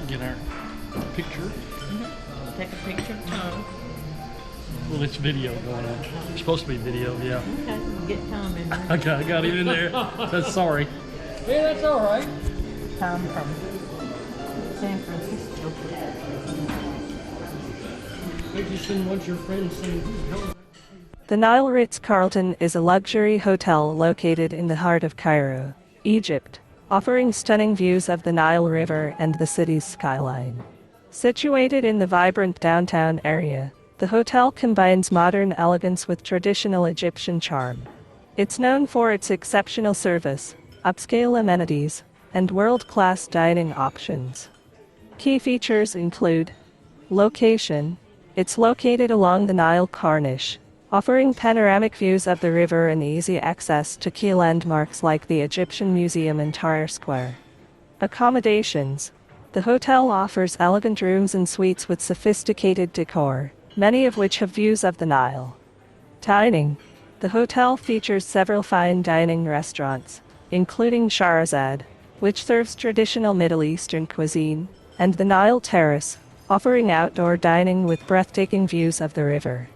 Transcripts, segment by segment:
get our picture. Take a picture of Tom. Well, it's video going on. It's supposed to be video, yeah. Okay, we'll get Tom in there. I got him in there. That's sorry. Yeah, that's all right. Tom from San Francisco. I just didn't want your friends saying, The Nile Ritz-Carlton is a luxury hotel located in the heart of Cairo, Egypt, offering stunning views of the Nile River and the city's skyline. Situated in the vibrant downtown area, the hotel combines modern elegance with traditional Egyptian charm. It's known for its exceptional service, upscale amenities, and world-class dining options. Key features include location. It's located along the Nile Corniche, offering panoramic views of the river and easy access to key landmarks like the Egyptian Museum and Tahrir Square. Accommodations. The hotel offers elegant rooms and suites with sophisticated decor, many of which have views of the Nile. Dining. The hotel features several fine dining restaurants, including Shahrazad, which serves traditional Middle Eastern cuisine, and the Nile Terrace, offering outdoor dining with breathtaking views of the river.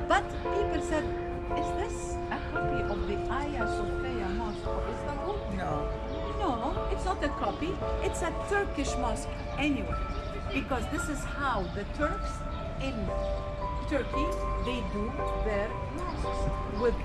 But people said, is this a copy of the Hagia Sophia Mosque of Istanbul? No. No, it's not a copy. It's a Turkish mosque anyway. Because this is how the Turks in Turkey, they do their mosques with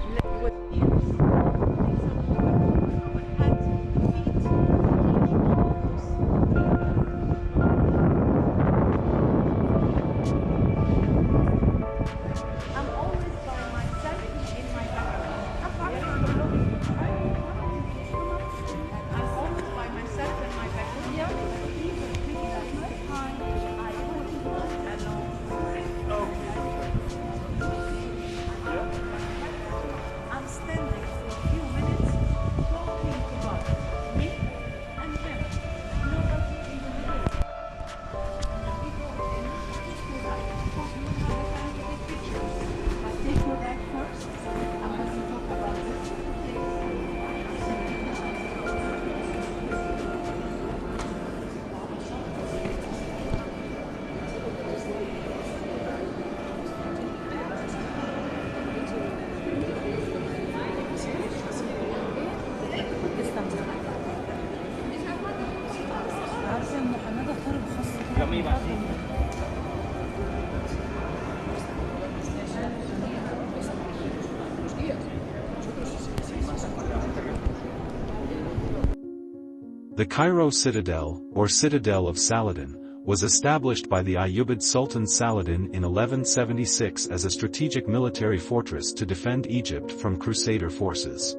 The Cairo Citadel, or Citadel of Saladin, was established by the Ayyubid Sultan Saladin in 1176 as a strategic military fortress to defend Egypt from Crusader forces.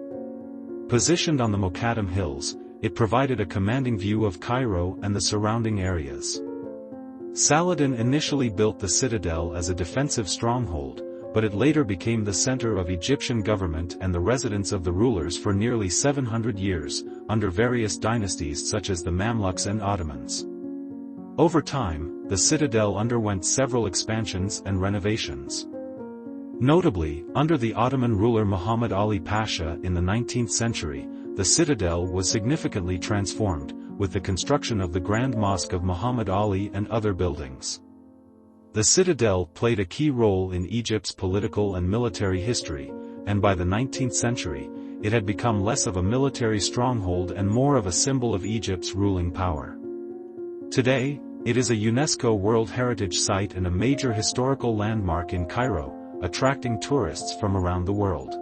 Positioned on the Mokattam Hills, it provided a commanding view of Cairo and the surrounding areas. Saladin initially built the citadel as a defensive stronghold, but it later became the center of Egyptian government and the residence of the rulers for nearly 700 years, under various dynasties such as the Mamluks and Ottomans. Over time, the citadel underwent several expansions and renovations. Notably, under the Ottoman ruler Muhammad Ali Pasha in the 19th century, the citadel was significantly transformed, with the construction of the Grand Mosque of Muhammad Ali and other buildings. The citadel played a key role in Egypt's political and military history, and by the 19th century, it had become less of a military stronghold and more of a symbol of Egypt's ruling power. Today, it is a UNESCO World Heritage Site and a major historical landmark in Cairo, attracting tourists from around the world.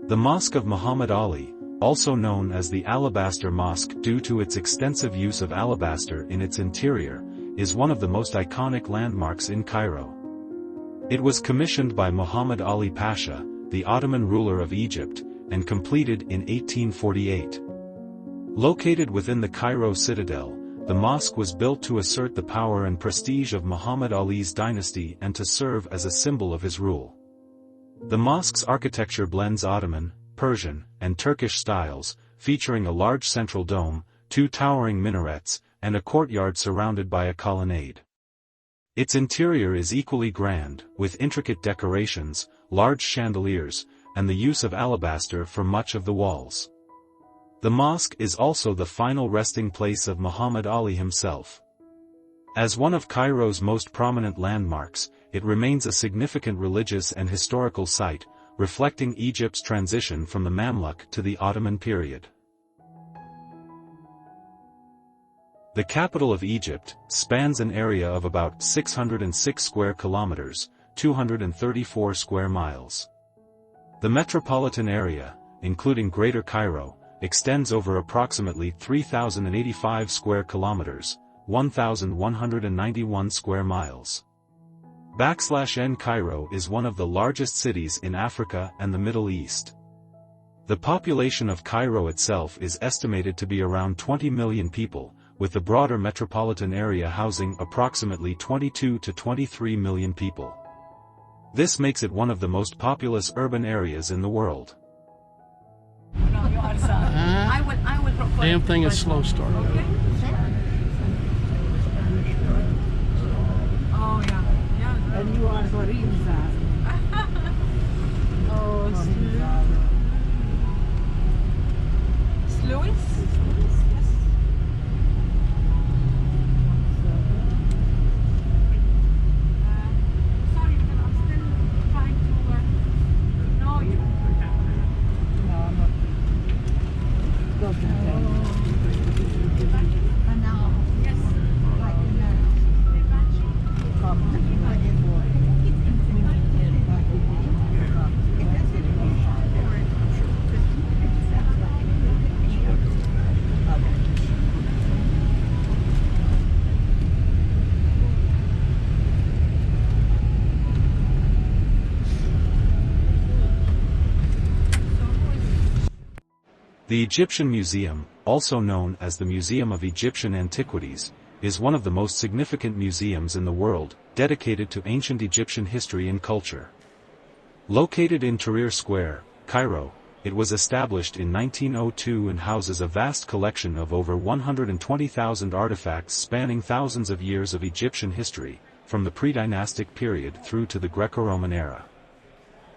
The Mosque of Muhammad Ali, also known as the Alabaster Mosque due to its extensive use of alabaster in its interior, is one of the most iconic landmarks in Cairo. It was commissioned by Muhammad Ali Pasha, the Ottoman ruler of Egypt, and completed in 1848. Located within the Cairo citadel, the mosque was built to assert the power and prestige of Muhammad Ali's dynasty and to serve as a symbol of his rule. The mosque's architecture blends Ottoman, Persian, and Turkish styles, featuring a large central dome, 2 towering minarets, and a courtyard surrounded by a colonnade. Its interior is equally grand, with intricate decorations, large chandeliers, and the use of alabaster for much of the walls. The mosque is also the final resting place of Muhammad Ali himself. As one of Cairo's most prominent landmarks, it remains a significant religious and historical site, reflecting Egypt's transition from the Mamluk to the Ottoman period. The capital of Egypt spans an area of about 606 square kilometers, 234 square miles. The metropolitan area, including Greater Cairo, extends over approximately 3,085 square kilometers, 1,191 square miles. \n Cairo is one of the largest cities in Africa and the Middle East. The population of Cairo itself is estimated to be around 20 million people, with the broader metropolitan area housing approximately 22 to 23 million people. This makes it one of the most populous urban areas in the world. No, you are sorry. I will propose. Damn thing is slow start. Okay. Oh yeah, yeah. And you are Lorenza. Oh, Louis? Yes. Sorry, but I'm still trying to. No, you. No, I'm not. Doesn't Yes. The Egyptian Museum, also known as the Museum of Egyptian Antiquities, is one of the most significant museums in the world, dedicated to ancient Egyptian history and culture. Located in Tahrir Square, Cairo, it was established in 1902 and houses a vast collection of over 120,000 artifacts spanning thousands of years of Egyptian history, from the pre-dynastic period through to the Greco-Roman era.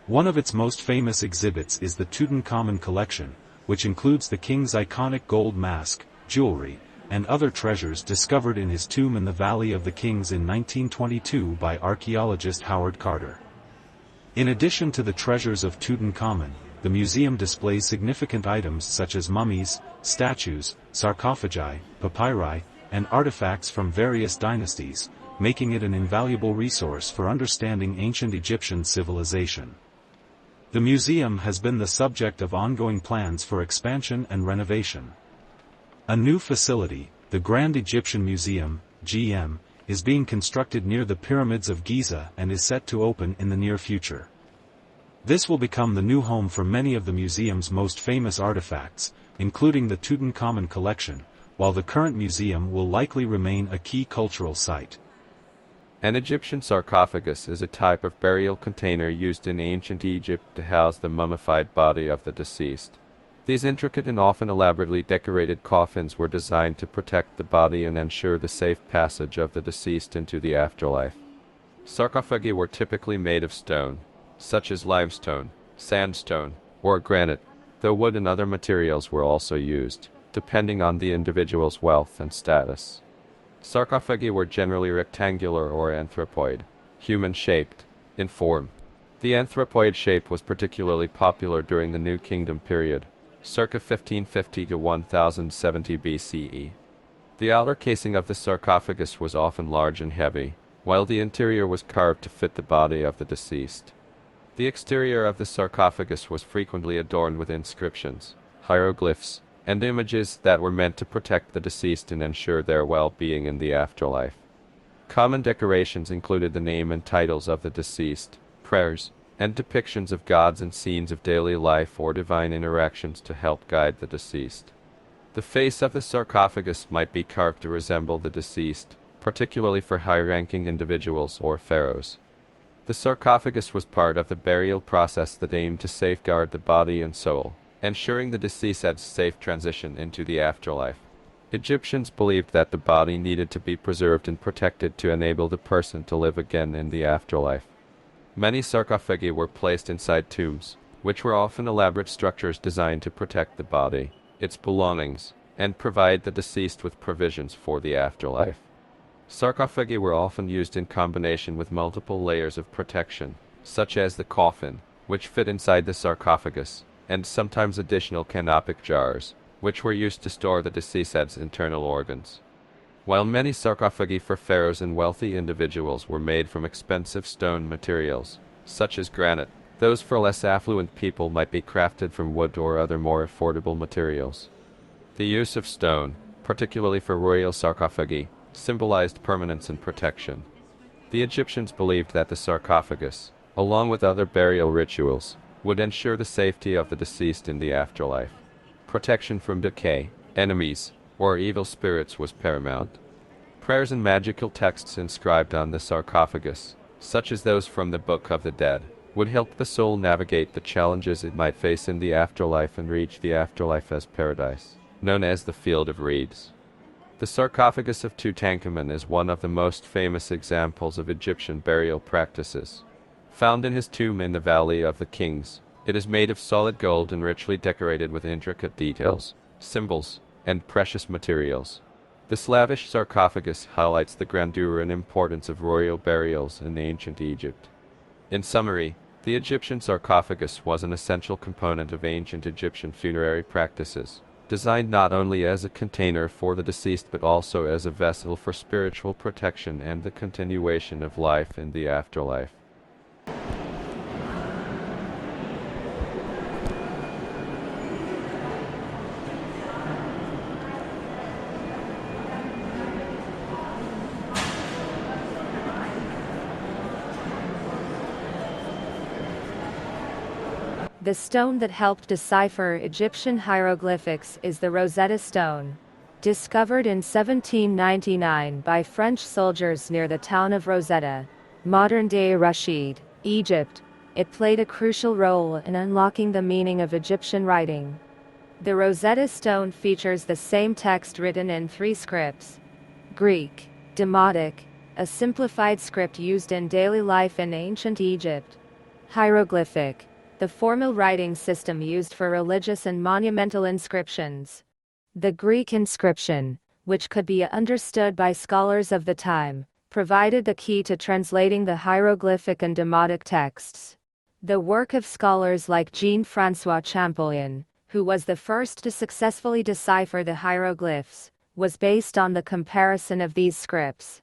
One of its most famous exhibits is the Tutankhamun collection, which includes the king's iconic gold mask, jewelry, and other treasures discovered in his tomb in the Valley of the Kings in 1922 by archaeologist Howard Carter. In addition to the treasures of Tutankhamun, the museum displays significant items such as mummies, statues, sarcophagi, papyri, and artifacts from various dynasties, making it an invaluable resource for understanding ancient Egyptian civilization. The museum has been the subject of ongoing plans for expansion and renovation. A new facility, the Grand Egyptian Museum, GM, is being constructed near the Pyramids of Giza and is set to open in the near future. This will become the new home for many of the museum's most famous artifacts, including the Tutankhamun collection, while the current museum will likely remain a key cultural site. An Egyptian sarcophagus is a type of burial container used in ancient Egypt to house the mummified body of the deceased. These intricate and often elaborately decorated coffins were designed to protect the body and ensure the safe passage of the deceased into the afterlife. Sarcophagi were typically made of stone, such as limestone, sandstone, or granite, though wood and other materials were also used, depending on the individual's wealth and status. Sarcophagi were generally rectangular or anthropoid, human-shaped, in form. The anthropoid shape was particularly popular during the New Kingdom period, circa 1550 to 1070 BCE. The outer casing of the sarcophagus was often large and heavy, while the interior was carved to fit the body of the deceased. The exterior of the sarcophagus was frequently adorned with inscriptions, hieroglyphs, and images that were meant to protect the deceased and ensure their well-being in the afterlife. Common decorations included the name and titles of the deceased, prayers, and depictions of gods and scenes of daily life or divine interactions to help guide the deceased. The face of the sarcophagus might be carved to resemble the deceased, particularly for high-ranking individuals or pharaohs. The sarcophagus was part of the burial process that aimed to safeguard the body and soul, ensuring the deceased's safe transition into the afterlife. Egyptians believed that the body needed to be preserved and protected to enable the person to live again in the afterlife. Many sarcophagi were placed inside tombs, which were often elaborate structures designed to protect the body, its belongings, and provide the deceased with provisions for the afterlife. Sarcophagi were often used in combination with multiple layers of protection, such as the coffin, which fit inside the sarcophagus, and sometimes additional canopic jars, which were used to store the deceased's internal organs. While many sarcophagi for pharaohs and wealthy individuals were made from expensive stone materials, such as granite, those for less affluent people might be crafted from wood or other more affordable materials. The use of stone, particularly for royal sarcophagi, symbolized permanence and protection. The Egyptians believed that the sarcophagus, along with other burial rituals, would ensure the safety of the deceased in the afterlife. Protection from decay, enemies, or evil spirits was paramount. Prayers and magical texts inscribed on the sarcophagus, such as those from the Book of the Dead, would help the soul navigate the challenges it might face in the afterlife and reach the afterlife as paradise, known as the Field of Reeds. The sarcophagus of Tutankhamun is one of the most famous examples of Egyptian burial practices. Found in his tomb in the Valley of the Kings, it is made of solid gold and richly decorated with intricate details, symbols, and precious materials. This lavish sarcophagus highlights the grandeur and importance of royal burials in ancient Egypt. In summary, the Egyptian sarcophagus was an essential component of ancient Egyptian funerary practices, designed not only as a container for the deceased but also as a vessel for spiritual protection and the continuation of life in the afterlife. The stone that helped decipher Egyptian hieroglyphics is the Rosetta Stone. Discovered in 1799 by French soldiers near the town of Rosetta, modern-day Rashid, Egypt, it played a crucial role in unlocking the meaning of Egyptian writing. The Rosetta Stone features the same text written in 3 scripts: Greek, Demotic, a simplified script used in daily life in ancient Egypt; hieroglyphic, the formal writing system used for religious and monumental inscriptions. The Greek inscription, which could be understood by scholars of the time, provided the key to translating the hieroglyphic and demotic texts. The work of scholars like Jean-François Champollion, who was the first to successfully decipher the hieroglyphs, was based on the comparison of these scripts.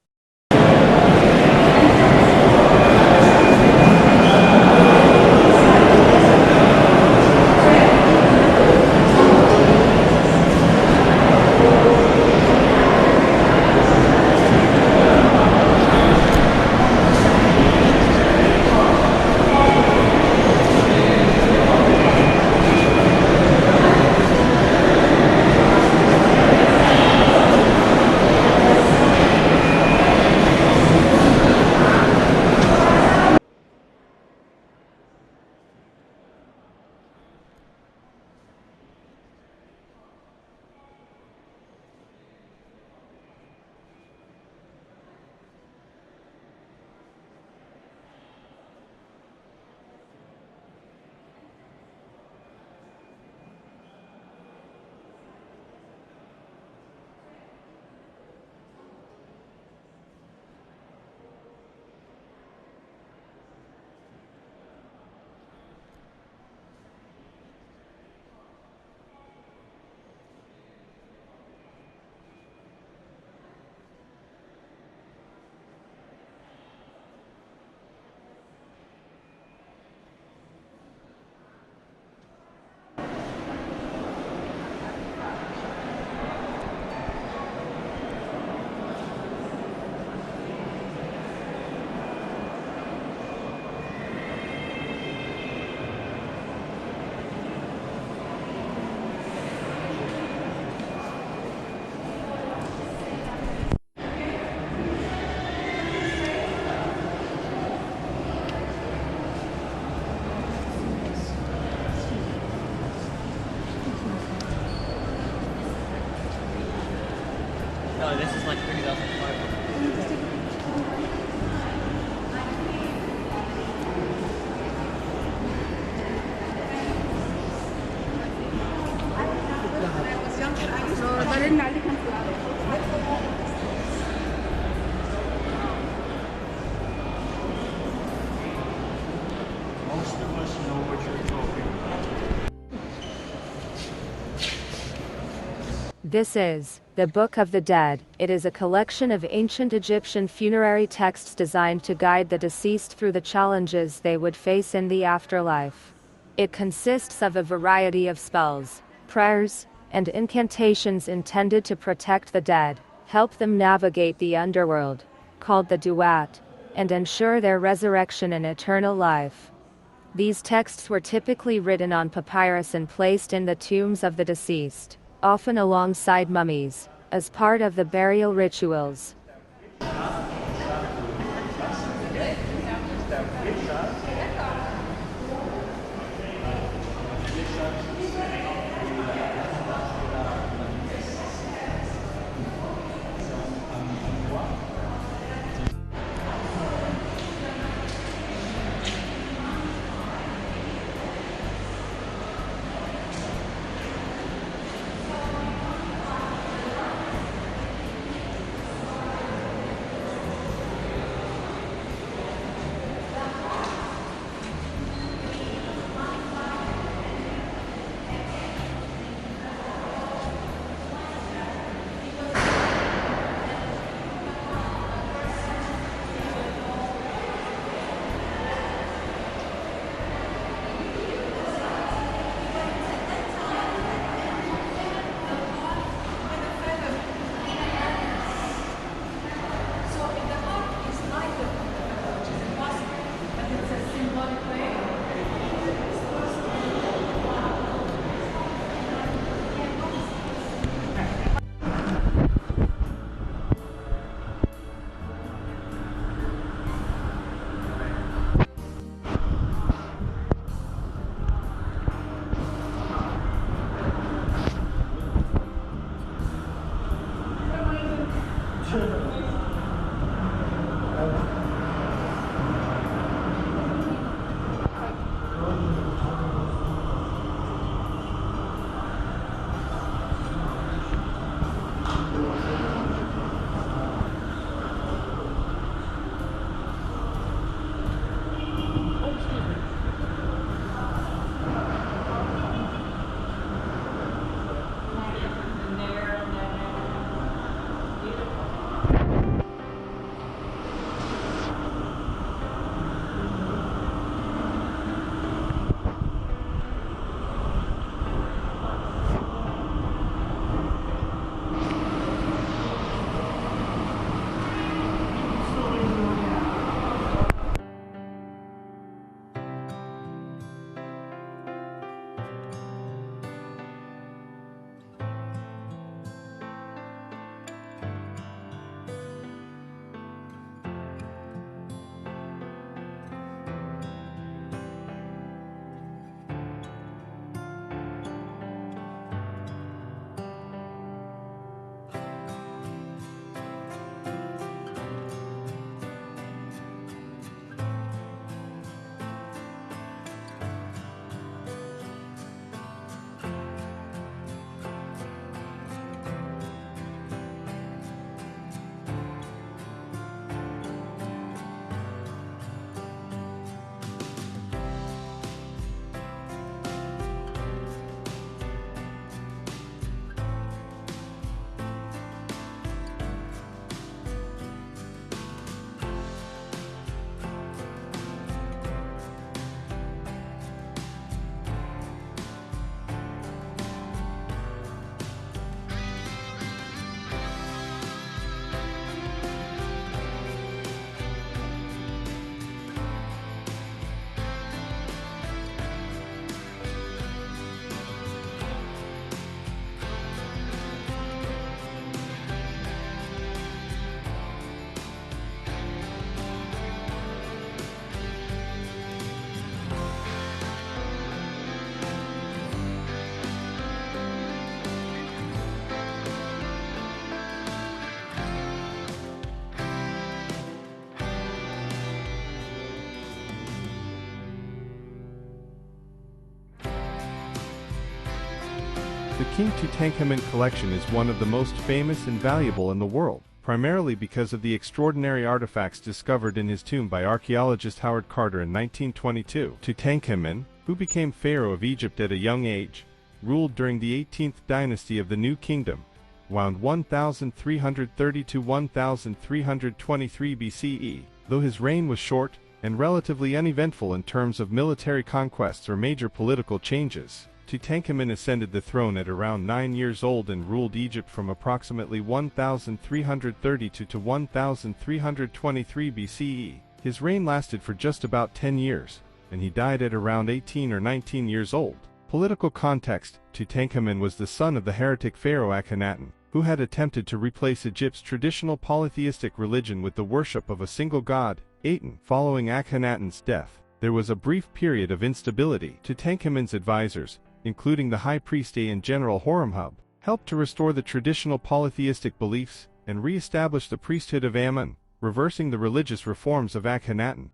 No, this is like 3,500. Most of us know what you're talking about. This is the Book of the Dead. It is a collection of ancient Egyptian funerary texts designed to guide the deceased through the challenges they would face in the afterlife. It consists of a variety of spells, prayers, and incantations intended to protect the dead, help them navigate the underworld, called the Duat, and ensure their resurrection and eternal life. These texts were typically written on papyrus and placed in the tombs of the deceased, often alongside mummies, as part of the burial rituals. The King Tutankhamun collection is one of the most famous and valuable in the world, primarily because of the extraordinary artifacts discovered in his tomb by archaeologist Howard Carter in 1922. Tutankhamun, who became pharaoh of Egypt at a young age, ruled during the 18th dynasty of the New Kingdom, around 1330 to 1323 BCE. Though his reign was short and relatively uneventful in terms of military conquests or major political changes, Tutankhamun ascended the throne at around 9 years old and ruled Egypt from approximately 1332 to 1323 BCE. His reign lasted for just about 10 years, and he died at around 18 or 19 years old. Political context: Tutankhamun was the son of the heretic pharaoh Akhenaten, who had attempted to replace Egypt's traditional polytheistic religion with the worship of a single god, Aten. Following Akhenaten's death, there was a brief period of instability. Tutankhamun's advisors, including the high priest and general Horemheb, helped to restore the traditional polytheistic beliefs and re-establish the priesthood of Amun, reversing the religious reforms of Akhenaten.